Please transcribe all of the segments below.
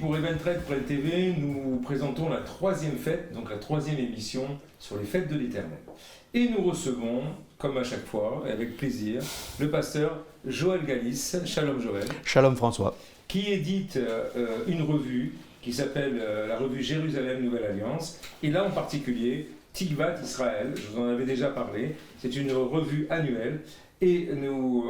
pour Eventred.tv, nous présentons la troisième fête, donc la troisième émission sur les fêtes de l'Éternel. Et nous recevons, comme à chaque fois, et avec plaisir, le pasteur Joël Galis. Shalom Joël. Shalom François. Qui édite une revue qui s'appelle la revue Jérusalem Nouvelle Alliance. Et là en particulier, Tikvat Israël, je vous en avais déjà parlé, c'est une revue annuelle. Et nous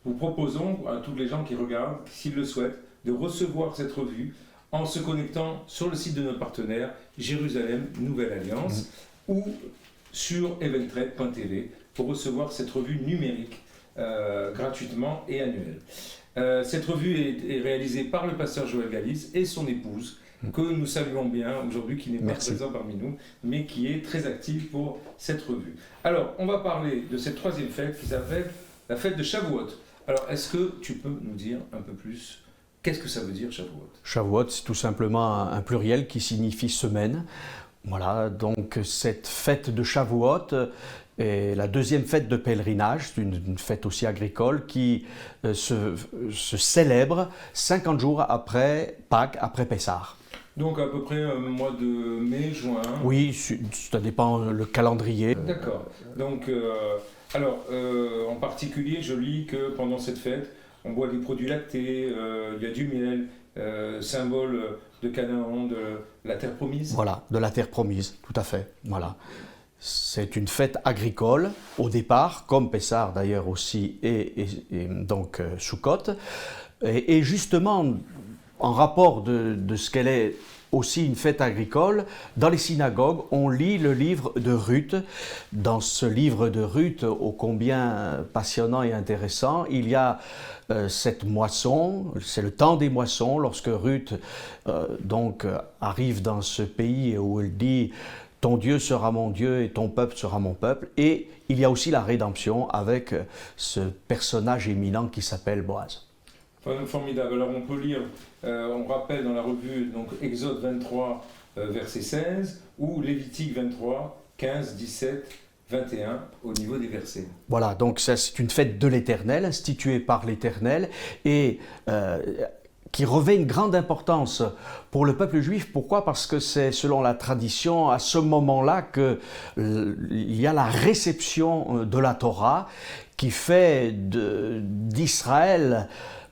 vous proposons à tous les gens qui regardent, s'ils le souhaitent, de recevoir cette revue en se connectant sur le site de notre partenaire Jérusalem Nouvelle Alliance ou sur Eventred.tv pour recevoir cette revue numérique gratuitement et annuelle. Cette revue est réalisée par le pasteur Joël Galis et son épouse, que nous saluons bien aujourd'hui, qui n'est pas présent parmi nous, mais qui est très active pour cette revue. Alors, on va parler de cette troisième fête qui s'appelle la fête de Shavuot. Alors, est-ce que tu peux nous dire un peu plus qu'est-ce que ça veut dire Shavuot? Shavuot, c'est tout simplement un pluriel qui signifie semaine. Voilà, donc cette fête de Shavuot est la deuxième fête de pèlerinage, c'est une fête aussi agricole qui se célèbre 50 jours après Pâques, après Pessah. Donc à peu près mois de mai, juin. Oui, ça dépend le calendrier. D'accord. Donc, en particulier, je lis que pendant cette fête, on boit des produits lactés, il y a du miel, symbole de Canaan, de la terre promise. Voilà, de la terre promise, tout à fait. Voilà. C'est une fête agricole au départ, comme Pessah d'ailleurs aussi, et donc Sukkot. Et justement, en rapport de ce qu'elle est aussi une fête agricole, dans les synagogues, on lit le livre de Ruth. Dans ce livre de Ruth, ô combien passionnant et intéressant, il y a cette moisson, c'est le temps des moissons, lorsque Ruth arrive dans ce pays où elle dit « Ton Dieu sera mon Dieu et ton peuple sera mon peuple ». Et il y a aussi la rédemption avec ce personnage éminent qui s'appelle Boaz. Formidable. Alors on peut lire, on rappelle dans la revue donc Exode 23, verset 16, ou Lévitique 23, 15, 17, 21, au niveau des versets. Voilà, donc ça, c'est une fête de l'Éternel, instituée par l'Éternel, et qui revêt une grande importance pour le peuple juif. Pourquoi? Parce que c'est, selon la tradition, à ce moment-là qu'il y a la réception de la Torah, qui fait d'Israël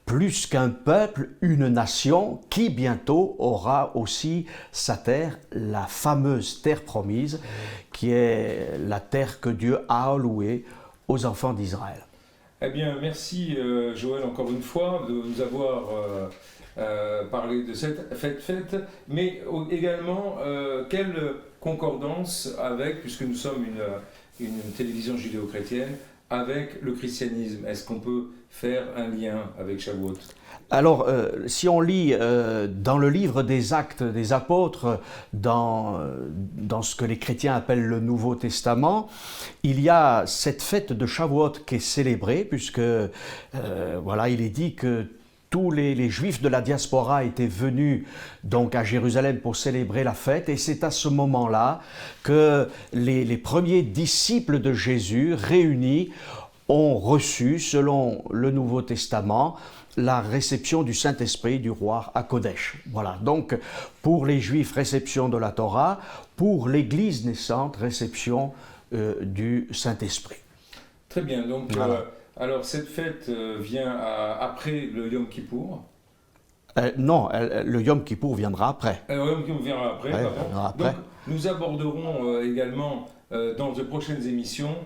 plus qu'un peuple, une nation qui bientôt aura aussi sa terre, la fameuse terre promise, qui est la terre que Dieu a allouée aux enfants d'Israël. Eh bien, merci Joël encore une fois de nous avoir parlé de cette fête, mais également quelle concordance avec, puisque nous sommes une télévision judéo-chrétienne, avec le christianisme. Est-ce qu'on peut faire un lien avec Shavuot? Alors, si on lit dans le livre des Actes des Apôtres, dans ce que les chrétiens appellent le Nouveau Testament, il y a cette fête de Shavuot qui est célébrée, puisque voilà, il est dit que tous les Juifs de la diaspora étaient venus donc à Jérusalem pour célébrer la fête, et c'est à ce moment-là que les premiers disciples de Jésus réunis ont reçu, selon le Nouveau Testament, la réception du Saint-Esprit du roi à Kodesh. Voilà, donc pour les Juifs, réception de la Torah, pour l'Église naissante, réception du Saint-Esprit. Très bien, donc voilà. Alors cette fête vient après le Yom Kippour. Non, le Yom Kippour viendra après. Le Yom Kippour viendra après, ouais, pardon. Après. Donc nous aborderons également dans de prochaines émissions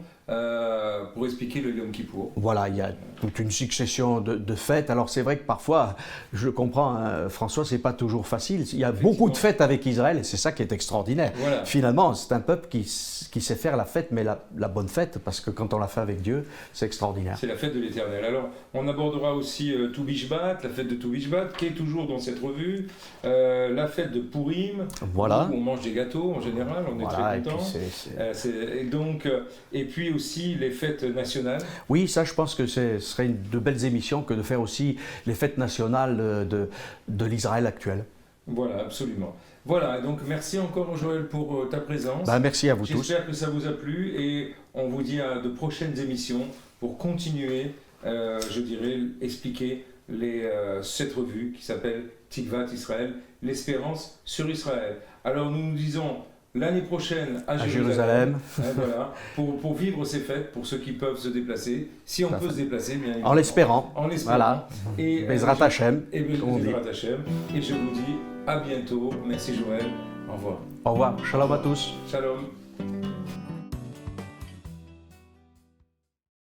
pour expliquer le Yom Kippour. Voilà, il y a toute une succession de fêtes. Alors c'est vrai que parfois, je comprends, François, c'est pas toujours facile. Il y a beaucoup de fêtes avec Israël et c'est ça qui est extraordinaire. Voilà. Finalement, c'est un peuple qui sait faire la fête, mais la bonne fête, parce que quand on la fait avec Dieu, c'est extraordinaire. C'est la fête de l'Éternel. Alors, on abordera aussi Tu Bishvat, la fête de Tu Bishvat, qui est toujours dans cette revue, la fête de Purim, voilà. Où on mange des gâteaux en général, on est très contents. Et puis aussi les fêtes nationales. Oui, ça je pense que ce serait de belles émissions que de faire aussi les fêtes nationales de l'Israël actuel. Voilà, absolument. Voilà, donc merci encore Joël pour ta présence. Merci à vous tous. J'espère que ça vous a plu et on vous dit à de prochaines émissions pour continuer, je dirais, expliquer cette revue qui s'appelle Tikvat Israël, l'espérance sur Israël. Alors nous nous disons l'année prochaine à Jérusalem, voilà, pour vivre ces fêtes, pour ceux qui peuvent se déplacer, si on peut se déplacer, bien évidemment. En l'espérant. Voilà. Et Bezrat Hashem. Et je vous dis à bientôt. Merci Joël. Au revoir. Au revoir. Shalom à tous. Shalom.